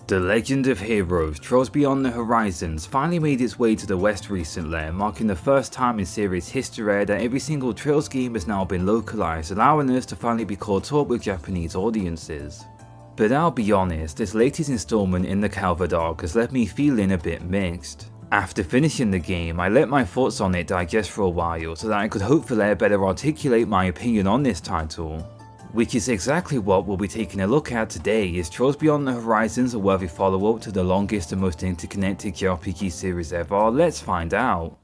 The Legend of Heroes Trails Beyond the Horizons finally made its way to the West recently, marking the first time in series history that every single Trails game has now been localized, allowing us to finally be caught up with Japanese audiences. But I'll be honest, this latest installment in the Calvados has left me feeling a bit mixed. After finishing the game, I let my thoughts on it digest for a while so that I could hopefully better articulate my opinion on this title. Which is exactly what we'll be taking a look at today. Is Trails Beyond the Horizons a worthy follow-up to the longest and most interconnected JRPG series ever? Let's find out.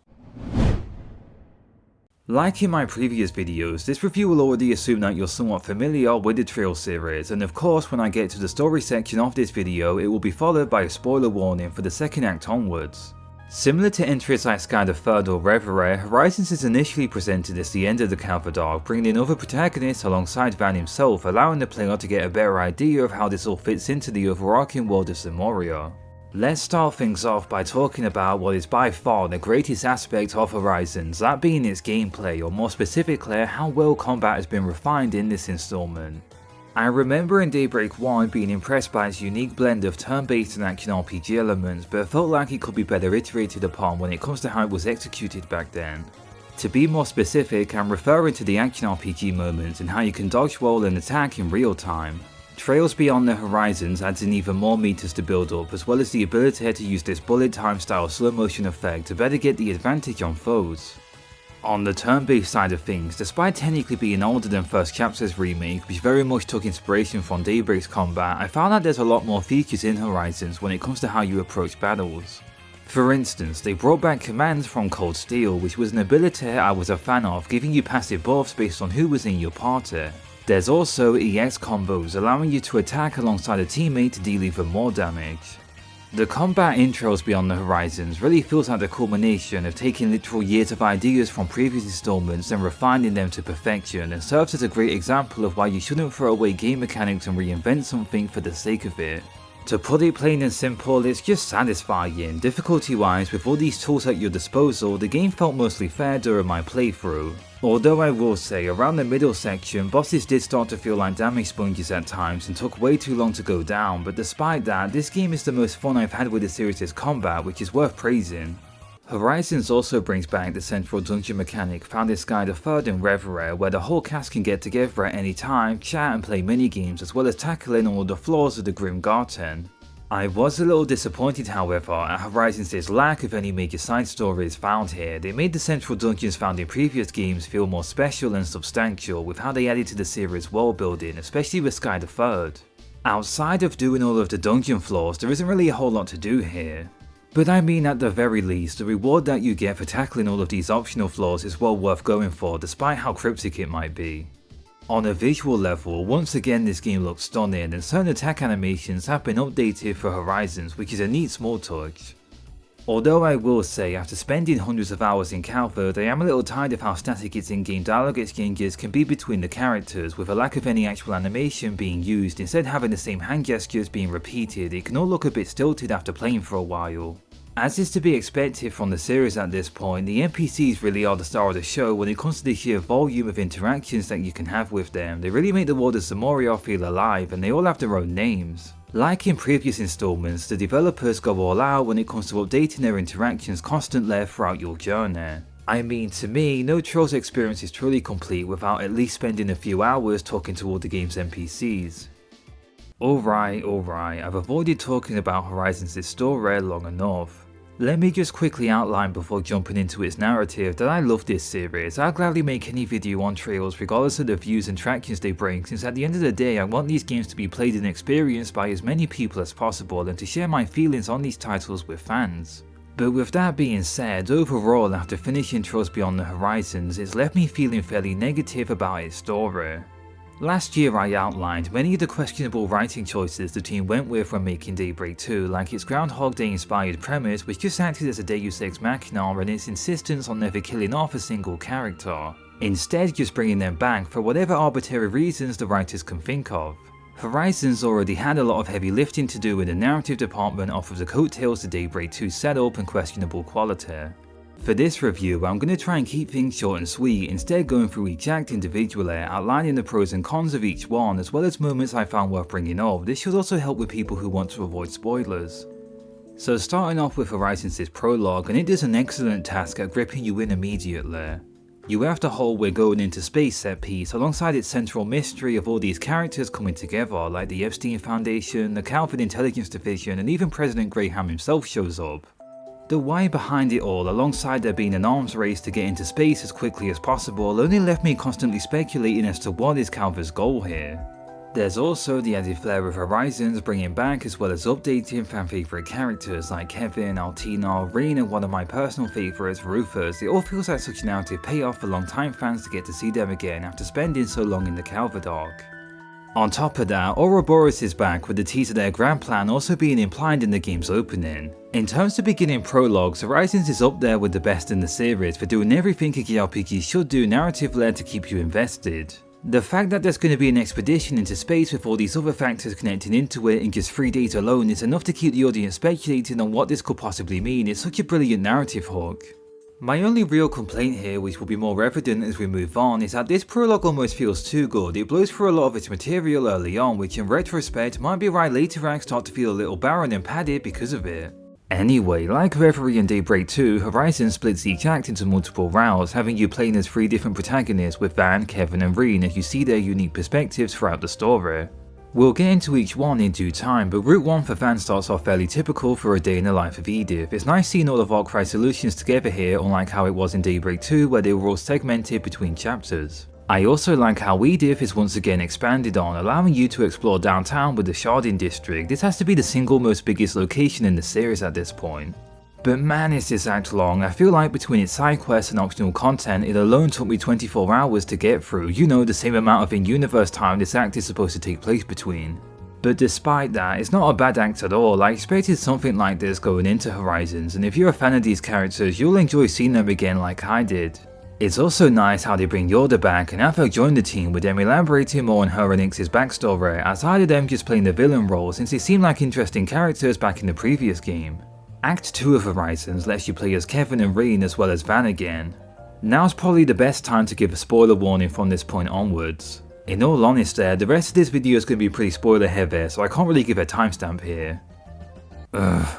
Like in my previous videos, this review will already assume that you're somewhat familiar with the Trails series, and of course when I get to the story section of this video it will be followed by a spoiler warning for the second act onwards. Similar to entries like Sky the Third or Reverie, Horizons is initially presented as the end of the Calvados, bringing in other protagonists alongside Van himself, allowing the player to get a better idea of how this all fits into the overarching world of Zamoria. Let's start things off by talking about what is by far the greatest aspect of Horizons, that being its gameplay, or more specifically, how well combat has been refined in this installment. I remember in Daybreak 1 being impressed by its unique blend of turn-based and action RPG elements, but felt like it could be better iterated upon when it comes to how it was executed back then. To be more specific, I'm referring to the action RPG moments and how you can dodge, roll and attack in real time. Trails Beyond the Horizons adds in even more meters to build up, as well as the ability to use this bullet time style slow motion effect to better get the advantage on foes. On the turn-based side of things, despite technically being older than First Chapter's remake, which very much took inspiration from Daybreak's combat, I found that there's a lot more features in Horizons when it comes to how you approach battles. For instance, they brought back commands from Cold Steel, which was an ability I was a fan of, giving you passive buffs based on who was in your party. There's also EX combos, allowing you to attack alongside a teammate to deal even more damage. The combat in Trails Beyond the Horizons really feels like the culmination of taking literal years of ideas from previous installments and refining them to perfection, and serves as a great example of why you shouldn't throw away game mechanics and reinvent something for the sake of it. To put it plain and simple, it's just satisfying. Difficulty wise, with all these tools at your disposal, the game felt mostly fair during my playthrough. Although I will say, around the middle section, bosses did start to feel like damage sponges at times and took way too long to go down, but despite that, this game is the most fun I've had with the series' combat, which is worth praising. Horizons also brings back the central dungeon mechanic found in Sky the Third and Reverie, where the whole cast can get together at any time, chat and play minigames, as well as tackling all the flaws of the Grim Garten. I was a little disappointed however at Horizons' lack of any major side stories found here. They made the central dungeons found in previous games feel more special and substantial with how they added to the series' world building, especially with Sky the Third. Outside of doing all of the dungeon floors, there isn't really a whole lot to do here. But I mean, at the very least, the reward that you get for tackling all of these optional floors is well worth going for, despite how cryptic it might be. On a visual level, once again this game looks stunning, and certain attack animations have been updated for Horizons, which is a neat small touch. Although I will say, after spending hundreds of hours in Calvert, I am a little tired of how static its in-game dialogue exchanges can be between the characters, with a lack of any actual animation being used. Instead having the same hand gestures being repeated, it can all look a bit stilted after playing for a while. As is to be expected from the series at this point, the NPCs really are the star of the show when it comes to the sheer volume of interactions that you can have with them. They really make the world of Zamoria feel alive, and they all have their own names. Like in previous installments, the developers go all out when it comes to updating their interactions constantly throughout your journey. I mean, to me, no Trails experience is truly complete without at least spending a few hours talking to all the game's NPCs. Alright, I've avoided talking about Horizons' story long enough. Let me just quickly outline before jumping into its narrative that I love this series. I'll gladly make any video on Trails regardless of the views and tractions they bring, since at the end of the day I want these games to be played and experienced by as many people as possible and to share my feelings on these titles with fans. But with that being said, overall after finishing Trails Beyond the Horizons, it's left me feeling fairly negative about its story. Last year I outlined many of the questionable writing choices the team went with when making Daybreak 2, like its Groundhog Day inspired premise which just acted as a Deus Ex Machina, and its insistence on never killing off a single character, instead just bringing them back for whatever arbitrary reasons the writers can think of. Horizons already had a lot of heavy lifting to do in the narrative department off of the coattails of Daybreak 2 setup and questionable quality. For this review, I'm going to try and keep things short and sweet, instead going through each act individually, outlining the pros and cons of each one, as well as moments I found worth bringing up. This should also help with people who want to avoid spoilers. So starting off with Horizons' prologue, and it does an excellent task at gripping you in immediately. You have the whole "we're going into space" set piece, alongside its central mystery of all these characters coming together, like the Epstein Foundation, the Calvin Intelligence Division, and even President Graham himself shows up. The why behind it all, alongside there being an arms race to get into space as quickly as possible, only left me constantly speculating as to what is Calver's goal here. There's also the added flair of Horizons, bringing back as well as updating fan favourite characters like Kevin, Altina, Rean, and one of my personal favourites, Rufus. It all feels like such an narrative payoff for long-time fans to get to see them again after spending so long in the Calver arc. On top of that, Ouroboros is back, with the teaser their grand plan also being implied in the game's opening. In terms of beginning prologues, Horizons is up there with the best in the series for doing everything a JRPG should do narrative-led to keep you invested. The fact that there's going to be an expedition into space with all these other factors connecting into it in just 3 days alone is enough to keep the audience speculating on what this could possibly mean. It's such a brilliant narrative hook. My only real complaint here, which will be more evident as we move on, is that this prologue almost feels too good. It blows through a lot of its material early on, which in retrospect might be why later acts start to feel a little barren and padded because of it. Anyway, like Reverie and Daybreak 2, Horizon splits each act into multiple routes, having you playing as 3 different protagonists with Van, Kevin and Rean as you see their unique perspectives throughout the story. We'll get into each one in due time, but Route 1 for Van starts off fairly typical for a day in the life of Edith. It's nice seeing all of Arcry's solutions together here, unlike how it was in Daybreak 2 where they were all segmented between chapters. I also like how Edith is once again expanded on, allowing you to explore downtown with the Sharding District. This has to be the single most biggest location in the series at this point. But man, is this act long. I feel like between its side quests and optional content, it alone took me 24 hours to get through, you know, the same amount of in-universe time this act is supposed to take place between. But despite that, it's not a bad act at all. I expected something like this going into Horizons, and if you're a fan of these characters, you'll enjoy seeing them again like I did. It's also nice how they bring Yoda back and have her join the team, with them elaborating more on her and Ix's backstory, aside of them just playing the villain role, since they seem like interesting characters back in the previous game. Act 2 of Horizons lets you play as Kevin and Rean as well as Van again. Now's probably the best time to give a spoiler warning from this point onwards. In all honesty, the rest of this video is going to be pretty spoiler heavy, so I can't really give a timestamp here.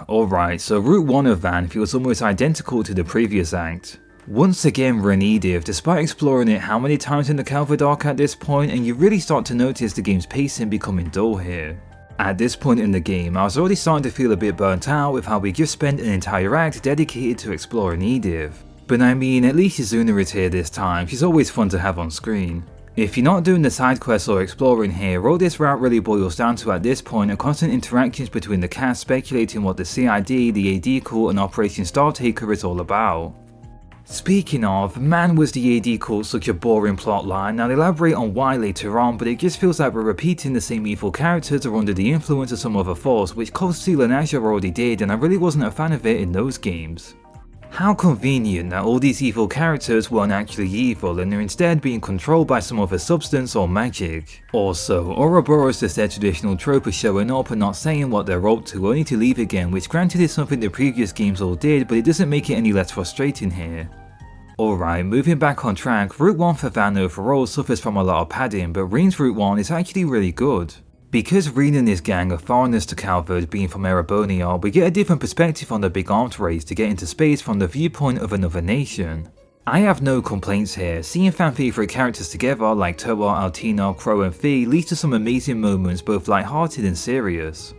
Alright, so Route 1 of Van feels almost identical to the previous act. Once again we're in Edith, despite exploring it how many times in the Calver arc at this point, and you really start to notice the game's pacing becoming dull here. At this point in the game, I was already starting to feel a bit burnt out with how we just spent an entire act dedicated to exploring Edith. But I mean, at least Izuna is here this time, she's always fun to have on screen. If you're not doing the side quests or exploring here, all this route really boils down to at this point are constant interactions between the cast speculating what the CID, the AD Cult and Operation Startaker is all about. Speaking of, man was the AD Cult such a boring plotline. I'll elaborate on why later on, but it just feels like we're repeating the same evil characters or under the influence of some other force, which Cold Steel and Azure already did, and I really wasn't a fan of it in those games. How convenient that all these evil characters weren't actually evil and are instead being controlled by some other substance or magic. Also, Ouroboros does their traditional trope of showing up and not saying what they're up to only to leave again, which granted is something the previous games all did, but it doesn't make it any less frustrating here. Alright, moving back on track, Route 1 for Van overall suffers from a lot of padding, but Rean's Route 1 is actually really good. Because Rean and his gang are foreigners to Calvert, being from Erebonia, we get a different perspective on the big arms race to get into space from the viewpoint of another nation. I have no complaints here. Seeing fan favourite characters together like Toa, Altina, Crow and Fee leads to some amazing moments, both light-hearted and serious.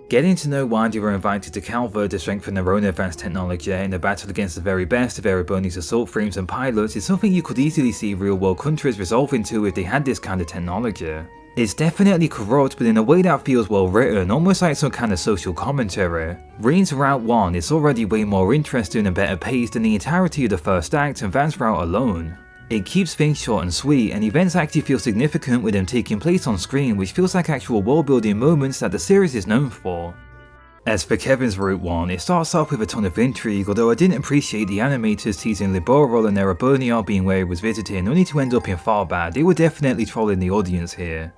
Getting to know why they were invited to Calvert to strengthen their own advanced technology in a battle against the very best of Erebonia's assault frames and pilots is something you could easily see real-world countries resolving to if they had this kind of technology. It's definitely corrupt, but in a way that feels well written, almost like some kind of social commentary. Rean's Route 1 is already way more interesting and better paced than the entirety of the first act and Van's route alone. It keeps things short and sweet, and events actually feel significant with them taking place on screen, which feels like actual world building moments that the series is known for. As for Kevin's Route 1, it starts off with a ton of intrigue, although I didn't appreciate the animators teasing Liboral and Erebonia being where he was visiting only to end up in Farbad. They were definitely trolling the audience here.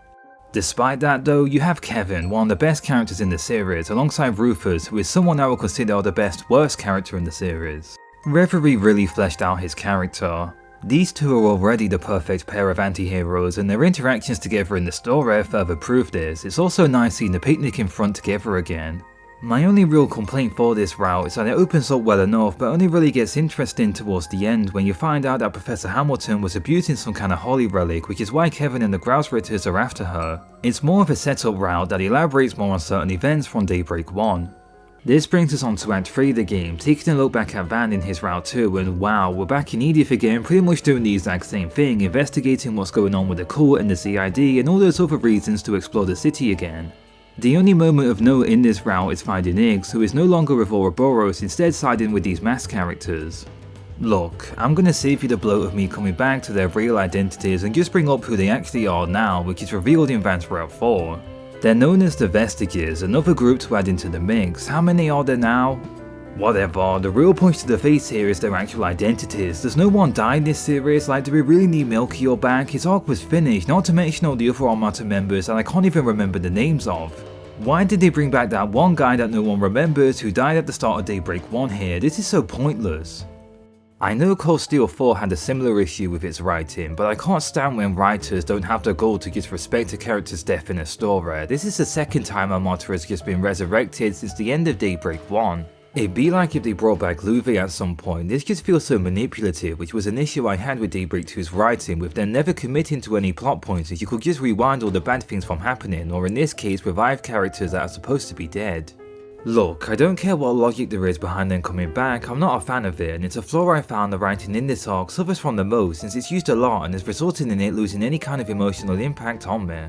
Despite that though, you have Kevin, one of the best characters in the series, alongside Rufus, who is someone I would consider the best worst character in the series. Reverie really fleshed out his character. These two are already the perfect pair of anti-heroes, and their interactions together in the story further prove this. It's also nice seeing the picnic in front together again. My only real complaint for this route is that it opens up well enough, but only really gets interesting towards the end when you find out that Professor Hamilton was abusing some kind of holy relic, which is why Kevin and the Grousritters are after her. It's more of a setup route that elaborates more on certain events from Daybreak 1. This brings us on to Act 3 of the game, taking a look back at Van in his Route 2, and wow, we're back in Edith again, pretty much doing the exact same thing, investigating what's going on with the cult and the CID and all those other reasons to explore the city again. The only moment of note in this route is finding Iggs, who is no longer with Ouroboros, instead siding with these masked characters. Look, I'm gonna save you the bloat of me coming back to their real identities and just bring up who they actually are now, which is revealed in Van's Route 4. They're known as the Vestiges, another group to add into the mix. How many are there now? Whatever, the real punch to the face here is their actual identities. Does no one die in this series? Like, do we really need Melchior back? His arc was finished, not to mention all the other Armata members that I can't even remember the names of. Why did they bring back that one guy that no one remembers who died at the start of Daybreak 1 here? This is so pointless. I know Cold Steel 4 had a similar issue with its writing, but I can't stand when writers don't have the goal to just respect a character's death in a story. This is the second time Armata has just been resurrected since the end of Daybreak 1. It'd be like if they brought back Luve at some point. This just feels so manipulative, which was an issue I had with Daybreak 2's writing, with them never committing to any plot points as you could just rewind all the bad things from happening, or in this case revive characters that are supposed to be dead. Look, I don't care what logic there is behind them coming back, I'm not a fan of it, and it's a flaw I found the writing in this arc suffers from the most since it's used a lot and has resulted in it losing any kind of emotional impact on me.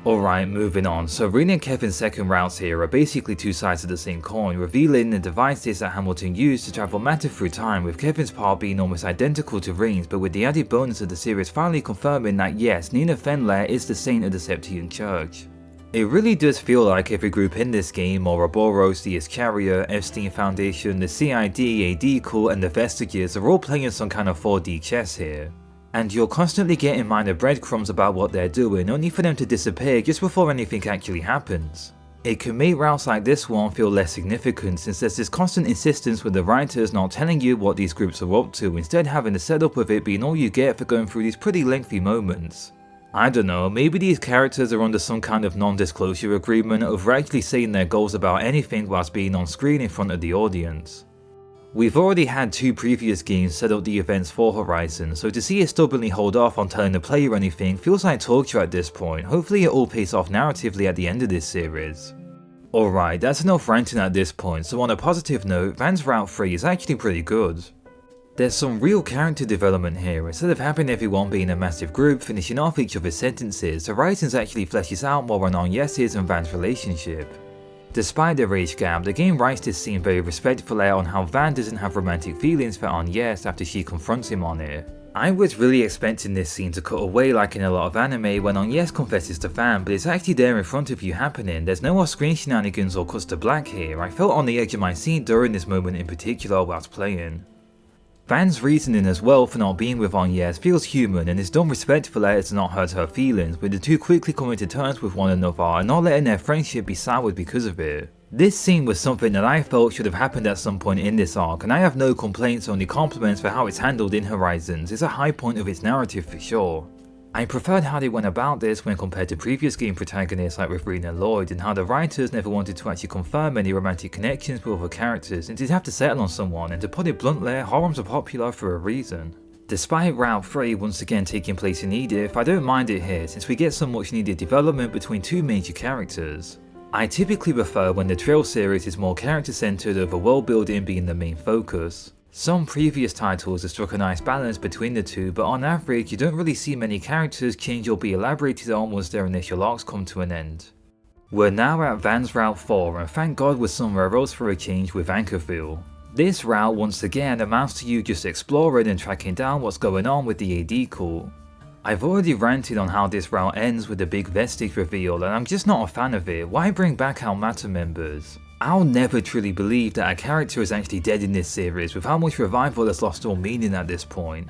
Alright, moving on. So Reen and Kevin's second routes here are basically two sides of the same coin, revealing the devices that Hamilton used to travel matter through time, with Kevin's part being almost identical to Reen's, but with the added bonus of the series finally confirming that yes, Nina Fenlair is the saint of the Septian Church. It really does feel like every group in this game, Ouroboros, the Iscariot, Epstein Foundation, the CID, AD Cult and the Vestiges are all playing some kind of 4D chess here. And you're constantly getting minor breadcrumbs about what they're doing, only for them to disappear just before anything actually happens. It can make routes like this one feel less significant since there's this constant insistence with the writers not telling you what these groups are up to, instead having the setup of it being all you get for going through these pretty lengthy moments. I don't know, maybe these characters are under some kind of non-disclosure agreement over actually saying their goals about anything whilst being on screen in front of the audience. We've already had two previous games set up the events for Horizon, so to see it stubbornly hold off on telling the player anything feels like torture at this point. Hopefully it all pays off narratively at the end of this series. Alright, that's enough ranting at this point, so on a positive note, Van's Route 3 is actually pretty good. There's some real character development here. Instead of having everyone being a massive group finishing off each other's sentences, the writings actually fleshes out more on Agnes's and Van's relationship. Despite the age gap, the game writes this scene very respectfully on how Van doesn't have romantic feelings for Agnes after she confronts him on it. I was really expecting this scene to cut away like in a lot of anime when Agnes confesses to Van, but it's actually there in front of you happening. There's no off-screen shenanigans or cuts to black here. I felt on the edge of my seat during this moment in particular whilst playing. Van's reasoning as well for not being with Agnes feels human and is done respectfully as to not hurt her feelings, with the two quickly coming to terms with one another and not letting their friendship be soured because of it. This scene was something that I felt should have happened at some point in this arc, and I have no complaints, only compliments for how it's handled in Horizons. It's a high point of its narrative for sure. I preferred how they went about this when compared to previous game protagonists like with Reen and Lloyd, and how the writers never wanted to actually confirm any romantic connections with other characters and did have to settle on someone, and to put it bluntly, Horoms are popular for a reason. Despite Route 3 once again taking place in Edith, I don't mind it here since we get some much needed development between two major characters. I typically prefer when the Trail series is more character centered over world building being the main focus. Some previous titles have struck a nice balance between the two, but on average you don't really see many characters change or be elaborated on once their initial arcs come to an end. We're now at Van's Route 4, and thank God we're somewhere else for a change with Anchorville. This route once again amounts to you just exploring and tracking down what's going on with the AD Cult. I've already ranted on how this route ends with the big Vestige reveal, and I'm just not a fan of it. Why bring back Armata members? I'll never truly believe that a character is actually dead in this series with how much revival has lost all meaning at this point.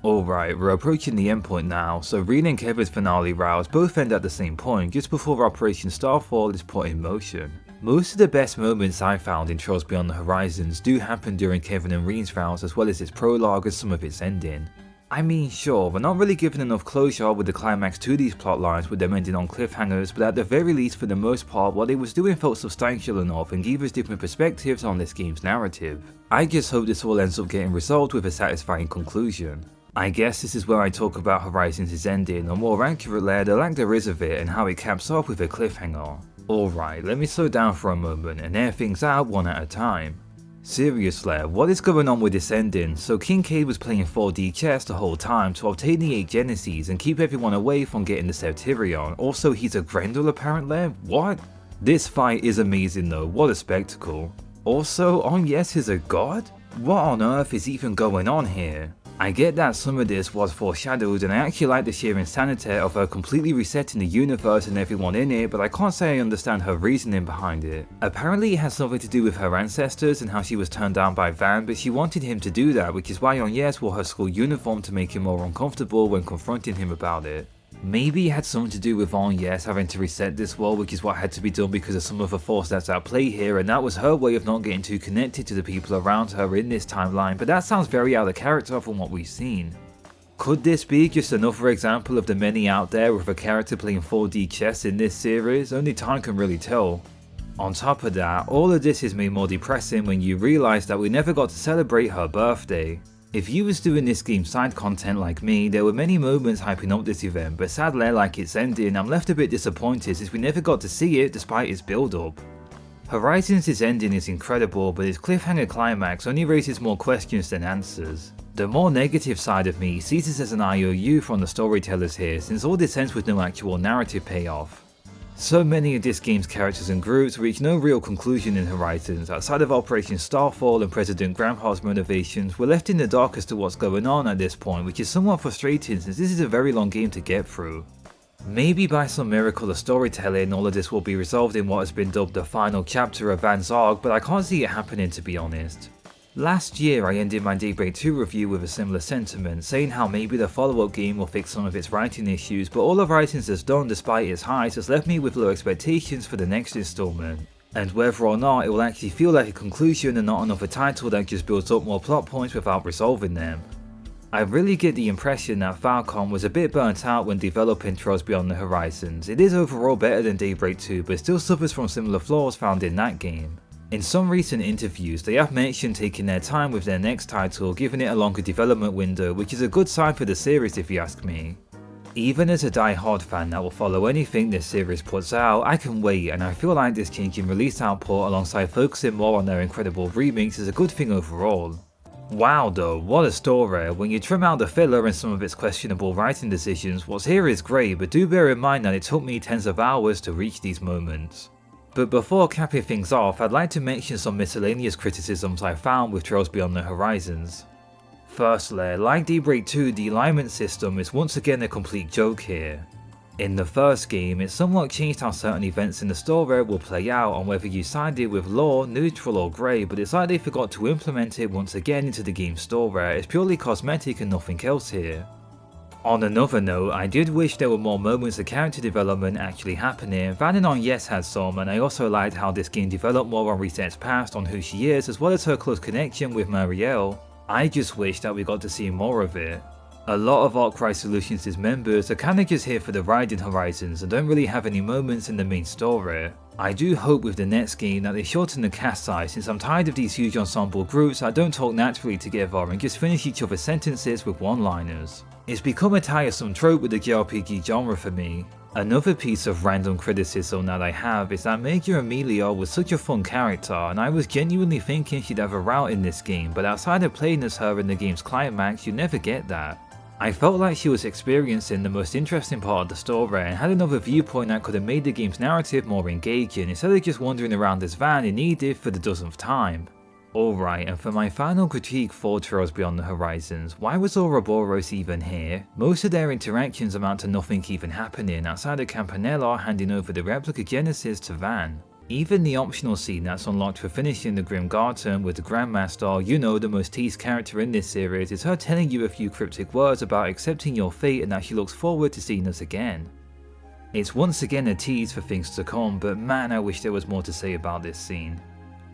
Alright, we're approaching the endpoint now, so Reen and Kevin's finale routes both end at the same point just before Operation Starfall is put in motion. Most of the best moments I found in Trails Beyond the Horizons do happen during Kevin and Reen's routes as well as its prologue and some of its ending. I mean, sure, we're not really given enough closure with the climax to these plotlines with them ending on cliffhangers, but at the very least for the most part what they was doing felt substantial enough and gave us different perspectives on this game's narrative. I just hope this all ends up getting resolved with a satisfying conclusion. I guess this is where I talk about Horizons' ending, or more accurately, the lack there is of it and how it caps off with a cliffhanger. Alright, let me slow down for a moment and air things out one at a time. Seriously, what is going on with this ending? So Kincaid was playing 4D chess the whole time to obtain the 8 Genesis and keep everyone away from getting the Septyrion. Also, he's a Grendel apparently? What? This fight is amazing though, what a spectacle. Also, Yes is a god? What on earth is even going on here? I get that some of this was foreshadowed and I actually like the sheer insanity of her completely resetting the universe and everyone in it, but I can't say I understand her reasoning behind it. Apparently it has something to do with her ancestors and how she was turned down by Van, but she wanted him to do that, which is why Yes wore her school uniform to make him more uncomfortable when confronting him about it. Maybe it had something to do with Yes having to reset this world, which is what had to be done because of some of the force that's at play here, and that was her way of not getting too connected to the people around her in this timeline, but that sounds very out of character from what we've seen. Could this be just another example of the many out there with a character playing 4D chess in this series? Only time can really tell. On top of that, all of this is made more depressing when you realise that we never got to celebrate her birthday. If you was doing this game's side content like me, there were many moments hyping up this event, but sadly like its ending, I'm left a bit disappointed since we never got to see it despite its build up. Horizons' ending is incredible, but its cliffhanger climax only raises more questions than answers. The more negative side of me sees this as an IOU from the storytellers here, since all this ends with no actual narrative payoff. So many of this game's characters and groups reach no real conclusion in Horizons. Outside of Operation Starfall and President Gramhart's motivations, we're left in the dark as to what's going on at this point, which is somewhat frustrating since this is a very long game to get through. Maybe by some miracle of storytelling all of this will be resolved in what has been dubbed the final chapter of Van's arc, but I can't see it happening to be honest. Last year I ended my Daybreak 2 review with a similar sentiment, saying how maybe the follow-up game will fix some of its writing issues, but all Horizons has done despite its highs has left me with low expectations for the next installment, and whether or not it will actually feel like a conclusion and not another title that just builds up more plot points without resolving them. I really get the impression that Falcom was a bit burnt out when developing Trails Beyond the Horizons. It is overall better than Daybreak 2 but still suffers from similar flaws found in that game. In some recent interviews, they have mentioned taking their time with their next title, giving it a longer development window, which is a good sign for the series if you ask me. Even as a die-hard fan that will follow anything this series puts out, I can wait, and I feel like this change in release output alongside focusing more on their incredible remakes is a good thing overall. Wow though, what a story. When you trim out the filler and some of its questionable writing decisions, what's here is great, but do bear in mind that it took me tens of hours to reach these moments. But before capping things off, I'd like to mention some miscellaneous criticisms I found with Trails Beyond the Horizons. Firstly, like Daybreak 2, the alignment system is once again a complete joke here. In the first game, it somewhat changed how certain events in the story will play out on whether you sided with Law, Neutral or Grey, but it's like they forgot to implement it once again into the game's story. It's purely cosmetic and nothing else here. On another note, I did wish there were more moments of character development actually happening. Van and Yes had some, and I also liked how this game developed more on Reset's past on who she is, as well as her close connection with Marielle. I just wish that we got to see more of it. A lot of Arcry Solutions' members are kinda just here for the ride in Horizons and don't really have any moments in the main story. I do hope with the next game that they shorten the cast size, since I'm tired of these huge ensemble groups that don't talk naturally together and just finish each other's sentences with one-liners. It's become a tiresome trope with the JRPG genre for me. Another piece of random criticism that I have is that Major Amelia was such a fun character, and I was genuinely thinking she'd have a route in this game, but outside of playing as her in the game's climax, you never get that. I felt like she was experiencing the most interesting part of the story and had another viewpoint that could have made the game's narrative more engaging instead of just wandering around as Van in Edith for the dozenth time. Alright, and for my final critique for Trails Beyond the Horizons, why was Ouroboros even here? Most of their interactions amount to nothing even happening outside of Campanella handing over the replica Genesis to Van. Even the optional scene that's unlocked for finishing the Grim Garden with the Grandmaster, you know, the most teased character in this series, is her telling you a few cryptic words about accepting your fate and that she looks forward to seeing us again. It's once again a tease for things to come, but man, I wish there was more to say about this scene.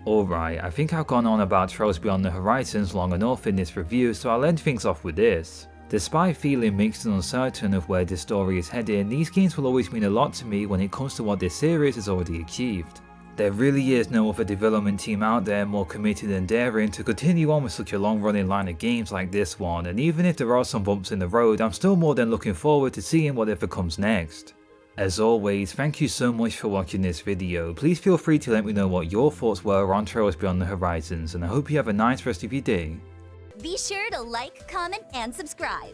Alright, I think I've gone on about Trails Beyond the Horizons long enough in this review, so I'll end things off with this. Despite feeling mixed and uncertain of where this story is heading, these games will always mean a lot to me when it comes to what this series has already achieved. There really is no other development team out there more committed and daring to continue on with such a long running line of games like this one, and even if there are some bumps in the road, I'm still more than looking forward to seeing whatever comes next. As always, thank you so much for watching this video. Please feel free to let me know what your thoughts were on Trails Beyond the Horizons, and I hope you have a nice rest of your day. Be sure to like, comment, and subscribe.